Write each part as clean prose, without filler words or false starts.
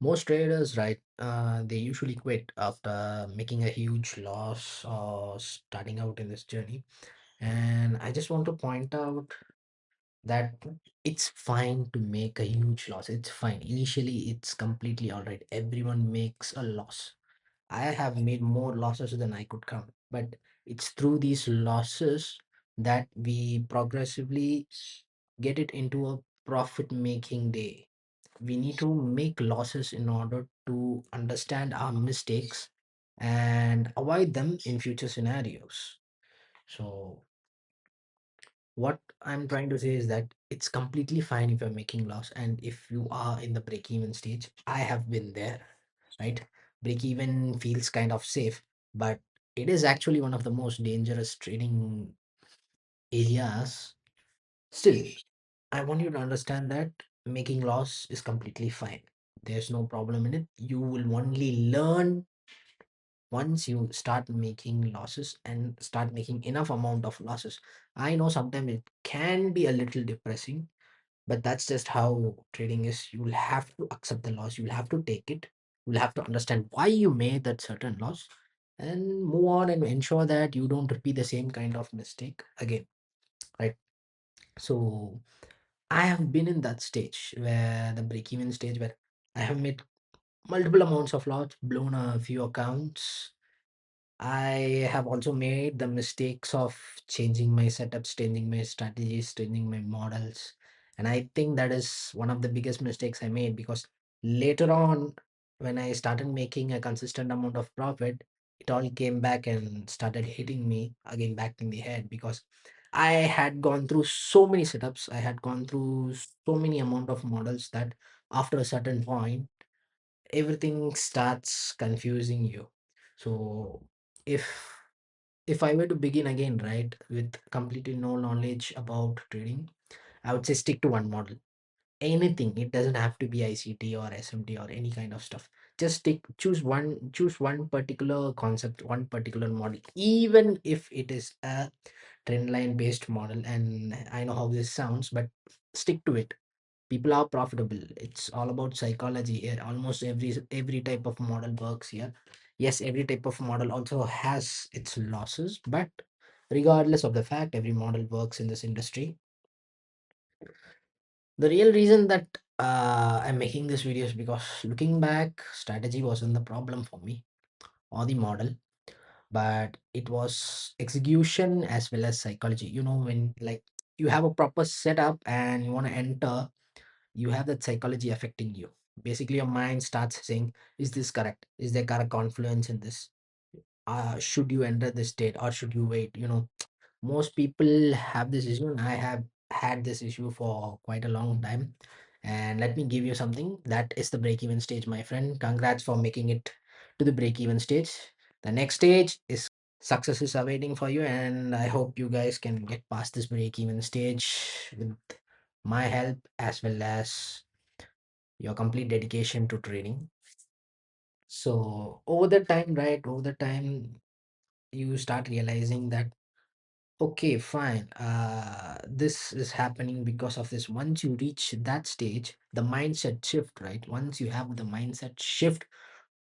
Most traders, right, they usually quit after making a huge loss or starting out in this journey. And I just want to point out that it's fine to make a huge loss. It's fine. Initially, it's completely all right. Everyone makes a loss. I have made more losses than I could count, but it's through these losses that we progressively get it into a profit making day. We need to make losses in order to understand our mistakes and avoid them in future scenarios. So what I'm trying to say is that it's completely fine if you're making loss, and if you are in the break even stage. I have been there, right? Break even feels kind of safe, but it is actually one of the most dangerous trading areas. Still, I want you to understand that making loss is completely fine. There's no problem in it. You will only learn once you start making losses and start making enough amount of losses. I know sometimes it can be a little depressing, but that's just how trading is. You will have to accept the loss, you will have to take it, you will have to understand why you made that certain loss, and move on and ensure that you don't repeat the same kind of mistake again, right? So I have been in that stage, where the break even stage, where I have made multiple amounts of loss, blown a few accounts. I have also made the mistakes of changing my setups, changing my strategies, changing my models. And I think that is one of the biggest mistakes I made, because later on, when I started making a consistent amount of profit, it all came back and started hitting me again back in the head, because I had gone through so many setups, I had gone through so many amount of models, that after a certain point, everything starts confusing you. So if I were to begin again, right, with completely no knowledge about trading, I would say stick to one model. Anything, it doesn't have to be ICT or SMT or any kind of stuff. Just choose one particular concept, one particular model, even if it is a trend line based model. And I know how this sounds, but stick to it. People are profitable. It's all about psychology here. Almost every type of model works here. Yes, every type of model also has its losses, but regardless of the fact, every model works in this industry. The real reason that I'm making this video is because, looking back, strategy wasn't the problem for me or the model, but it was execution as well as psychology. When, like, you have a proper setup and you want to enter, you have that psychology affecting you. Basically, your mind starts saying, is this correct? Is there correct confluence in this? Should you enter this state or should you wait? Most people have this issue, and I have had this issue for quite a long time. And let me give you something. That is the break even stage, my friend. Congrats for making it to the break even stage. The next stage is success is awaiting for you, and I hope you guys can get past this break even stage with my help, as well as your complete dedication to trading. So over the time, right, over the time, you start realizing that, okay, fine, this is happening because of this. Once you reach that stage, the mindset shift, right? Once you have the mindset shift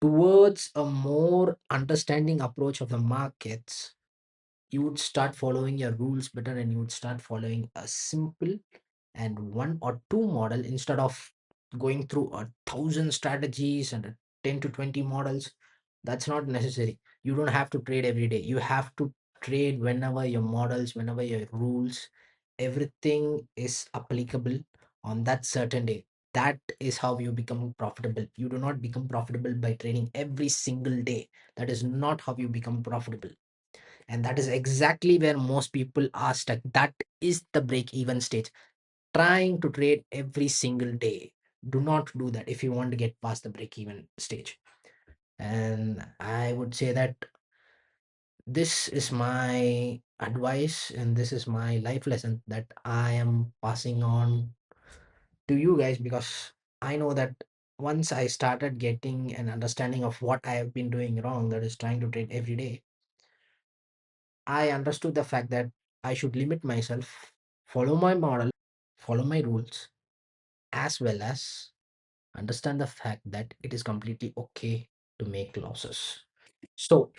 towards a more understanding approach of the markets, you would start following your rules better, and you would start following a simple and one or two model, instead of going through 1,000 strategies and 10 to 20 models. That's not necessary. You don't have to trade every day. You have to trade whenever your models, whenever your rules, everything is applicable on that certain day. That is how you become profitable. You do not become profitable by trading every single day. That is not how you become profitable. And that is exactly where most people are stuck. That is the break even stage, trying to trade every single day. Do not do that if you want to get past the break even stage. And I would say that this is my advice, and this is my life lesson that I am passing on to you guys, because I know that once I started getting an understanding of what I have been doing wrong, that is trying to trade every day, I understood the fact that I should limit myself, follow my model, follow my rules, as well as understand the fact that it is completely okay to make losses. So,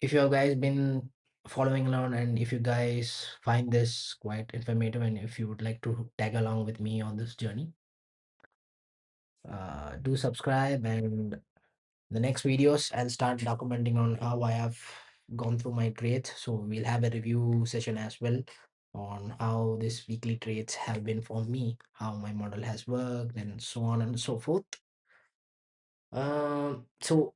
if you guys been following along, and if you guys find this quite informative, and if you would like to tag along with me on this journey, do subscribe. And the next videos, I'll start documenting on how I have gone through my trades. So we'll have a review session as well on how this weekly trades have been for me, how my model has worked, and so on and so forth. So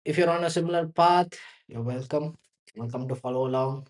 if you're on a similar path, you're welcome. Welcome to follow along.